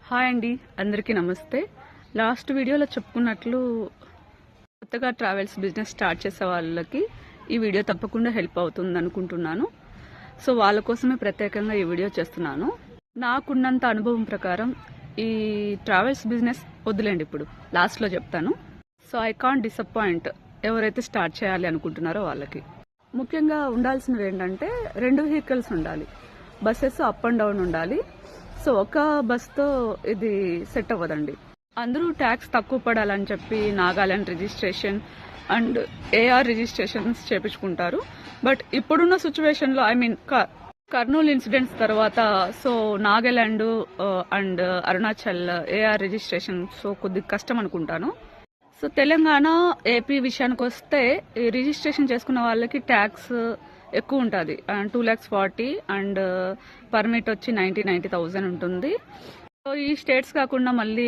Hi అండి, అందరికీ నమస్తే. లాస్ట్ వీడియోలో చెప్పుకున్నట్లు కొత్తగా ట్రావెల్స్ బిజినెస్ స్టార్ట్ చేసే వాళ్ళకి ఈ వీడియో తప్పకుండా హెల్ప్ అవుతుంది అనుకుంటున్నాను. సో వాళ్ళ కోసమే ప్రత్యేకంగా ఈ వీడియో చేస్తున్నాను. నాకున్నంత అనుభవం ప్రకారం ఈ ట్రావెల్స్ బిజినెస్ వద్దులేండి, ఇప్పుడు లాస్ట్లో చెప్తాను. సో ఐ కాంట్ డిసప్పాయింట్ ఎవరైతే స్టార్ట్ చేయాలి అనుకుంటున్నారో వాళ్ళకి. ముఖ్యంగా ఉండాల్సినవి ఏంటంటే 2 వెహికల్స్ ఉండాలి, బస్సెస్ అప్ అండ్ డౌన్ ఉండాలి. సో ఒక బస్తో ఇది సెట్ అవ్వదండి. అందరూ ట్యాక్స్ తక్కువ పడాలని చెప్పి Nagaland registration and AR registrations చేపించుకుంటారు. బట్ ఇప్పుడున్న సిచ్యువేషన్లో కర్నూలు ఇన్సిడెంట్స్ తర్వాత so Nagaland and Arunachal AR registration so కొద్దిగా కష్టం అనుకుంటాను. సో తెలంగాణ ఏపీ విషయానికి వస్తే రిజిస్ట్రేషన్ చేసుకున్న వాళ్ళకి ట్యాక్స్ ఎక్కువ ఉంటుంది, 2,40,000 అండ్ పర్మిట్ వచ్చి 90,000 ఉంటుంది. సో ఈ స్టేట్స్ కాకుండా మళ్ళీ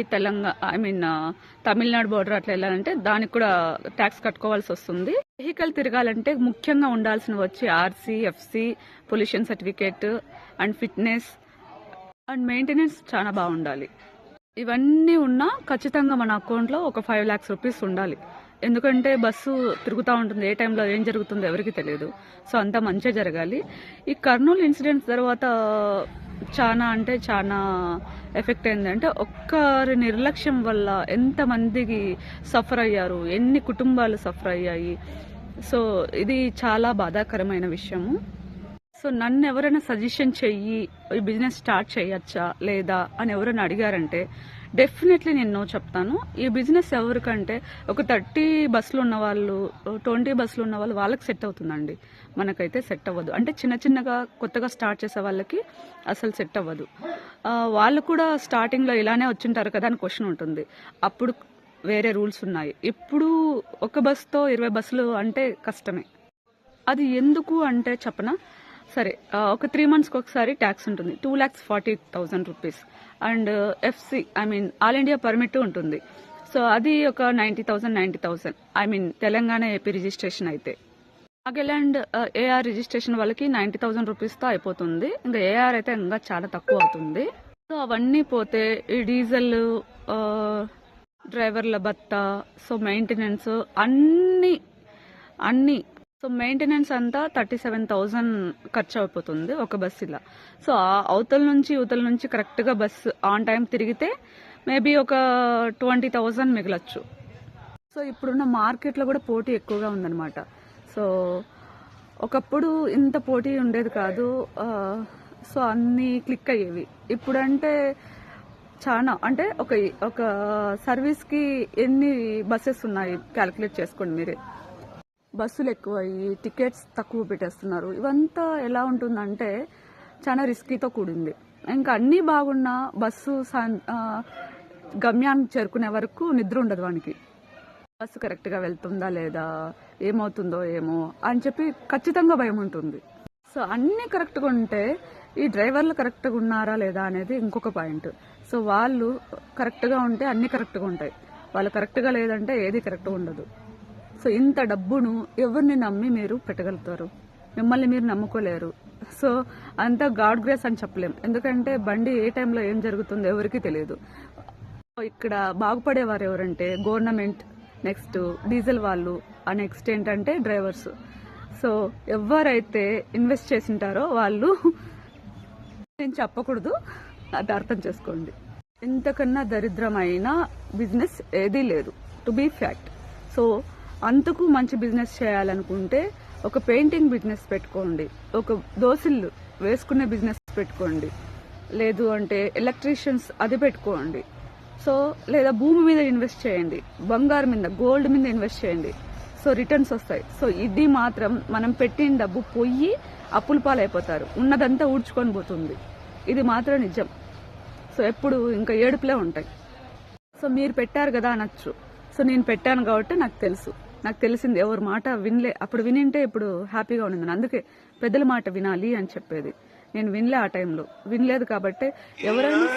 తమిళనాడు బోర్డర్ అట్లా వెళ్ళాలంటే దానికి కూడా ట్యాక్స్ కట్టుకోవాల్సి వస్తుంది. వెహికల్ తిరగాలంటే ముఖ్యంగా ఉండాల్సినవి వచ్చి RC, FC, pollution certificate and fitness and maintenance చాలా బాగుండాలి. ఇవన్నీ ఉన్నా ఖచ్చితంగా మన అకౌంట్లో ఒక 5 lakhs రూపీస్ ఉండాలి. ఎందుకంటే బస్సు తిరుగుతూ ఉంటుంది, ఏ టైంలో ఏం జరుగుతుందో ఎవరికి తెలియదు. సో అంతా మంచిగా జరగాలి. ఈ కర్నూలు ఇన్సిడెంట్స్ తర్వాత చాలా ఎఫెక్ట్ అయిందంటే ఒక్కరి నిర్లక్ష్యం వల్ల ఎంతమందికి సఫర్ అయ్యారు, ఎన్ని కుటుంబాలు సఫర్ అయ్యాయి. సో ఇది చాలా బాధాకరమైన విషయము. సో నన్ను ఎవరైనా సజెషన్ చెయ్యి ఈ బిజినెస్ స్టార్ట్ చేయొచ్చా లేదా అని ఎవరైనా అడిగారంటే డెఫినెట్లీ నేను నో చెప్తాను. ఈ బిజినెస్ ఎవరికంటే ఒక 30 బస్సులు ఉన్న వాళ్ళు, 20 బస్సులు ఉన్న వాళ్ళు వాళ్ళకి సెట్ అవుతుందండి, మనకైతే సెట్ అవ్వదు. అంటే చిన్నగా కొత్తగా స్టార్ట్ చేసే వాళ్ళకి అసలు సెట్ అవ్వదు. వాళ్ళు కూడా స్టార్టింగ్లో ఇలానే వచ్చింటారు కదా అని క్వశ్చన్ ఉంటుంది. అప్పుడు వేరే రూల్స్ ఉన్నాయి. ఇప్పుడు ఒక బస్తో 20 బస్సులు అంటే కష్టమే. అది ఎందుకు అంటే చెప్పనా, సరే ఒక 3 monthsకి ఒకసారి ట్యాక్స్ ఉంటుంది, 2,40,000 rupees and FC all India permit ఉంటుంది. సో అది ఒక 90,000 తెలంగాణ ఏపీ రిజిస్ట్రేషన్ అయితే. నాగాలాండ్ ఏఆర్ రిజిస్ట్రేషన్ వాళ్ళకి 90,000 రూపీస్తో అయిపోతుంది. ఇంకా ఏఆర్ అయితే ఇంకా చాలా తక్కువ అవుతుంది. సో అవన్నీ పోతే ఈ డీజిల్, డ్రైవర్ల భత్తా, సో మెయింటెనెన్స్ అన్నీ సో మెయింటెనెన్స్ అంతా 37,000 ఖర్చు అయిపోతుంది ఒక బస్సు ఇలా. సో అవతల నుంచి యువతల నుంచి కరెక్ట్గా బస్సు ఆన్ టైం తిరిగితే మేబీ ఒక 20,000 మిగలచ్చు. సో ఇప్పుడున్న మార్కెట్లో కూడా పోటీ ఎక్కువగా ఉందన్నమాట. సో ఒకప్పుడు ఇంత పోటీ ఉండేది కాదు. సో అన్నీ క్లిక్ అయ్యేవి. ఇప్పుడంటే చాలా అంటే ఒక సర్వీస్కి ఎన్ని బస్సెస్ ఉన్నాయి క్యాలిక్యులేట్ చేసుకోండి మీరే. బస్సులు ఎక్కువయ్యి టికెట్స్ తక్కువ పెట్టేస్తున్నారు. ఇవంతా ఎలా ఉంటుందంటే చాలా రిస్కీతో కూడింది. ఇంకా అన్నీ బాగున్నా బస్సు గమ్యానికి చేరుకునే వరకు నిద్ర ఉండదు వానికి. బస్సు కరెక్ట్గా వెళ్తుందా లేదా, ఏమవుతుందో ఏమో అని చెప్పి ఖచ్చితంగా భయం ఉంటుంది. సో అన్నీ కరెక్ట్గా ఉంటే ఈ డ్రైవర్లు కరెక్ట్గా ఉన్నారా లేదా అనేది ఇంకొక పాయింట్. సో వాళ్ళు కరెక్ట్గా ఉంటే అన్నీ కరెక్ట్గా ఉంటాయి, వాళ్ళు కరెక్ట్గా లేదంటే ఏది కరెక్ట్గా ఉండదు. సో ఇంత డబ్బును ఎవరిని నమ్మి మీరు పెట్టగలుగుతారు? మిమ్మల్ని మీరు నమ్ముకోలేరు. సో అంతా గాడ్ గ్రేస్ అని చెప్పలేం, ఎందుకంటే బండి ఏ టైంలో ఏం జరుగుతుందో ఎవరికి తెలియదు. ఇక్కడ బాగుపడేవారు ఎవరంటే గవర్నమెంట్, నెక్స్ట్ డీజిల్ వాళ్ళు, నెక్స్ట్ ఏంటంటే డ్రైవర్స్. సో ఎవరైతే ఇన్వెస్ట్ చేసింటారో వాళ్ళు, నేను చెప్పకూడదు, అది అర్థం చేసుకోండి. ఇంతకన్నా దరిద్రమైన బిజినెస్ ఏదీ లేదు, టు బీ ఫ్యాక్ట్. సో అంతకు మంచి బిజినెస్ చేయాలనుకుంటే ఒక పెయింటింగ్ బిజినెస్ పెట్టుకోండి, ఒక దోశలు వేసుకునే బిజినెస్ పెట్టుకోండి, లేదు అంటే ఎలక్ట్రీషియన్స్ అది పెట్టుకోండి. సో లేదా భూమి మీద ఇన్వెస్ట్ చేయండి, బంగారం మీద, గోల్డ్ మీద ఇన్వెస్ట్ చేయండి. సో రిటర్న్స్ వస్తాయి. సో ఇది మాత్రం మనం పెట్టిన డబ్బు పోయి అప్పుల పాలైపోతారు, ఉన్నదంతా ఊడ్చుకొని పోతుంది. ఇది మాత్రం నిజం. సో ఎప్పుడు ఇంకా ఏడుపులే ఉంటాయి. సో మీరు పెట్టారు కదా అనొచ్చు. సో నేను పెట్టాను కాబట్టి నాకు తెలిసింది, ఎవరి మాట వినలే. అప్పుడు వినింటే ఇప్పుడు హ్యాపీగా ఉన్నది. అందుకే పెద్దల మాట వినాలి అని చెప్పేది. నేను వినలే, ఆ టైంలో వినలేదు కాబట్టి ఎవరైనా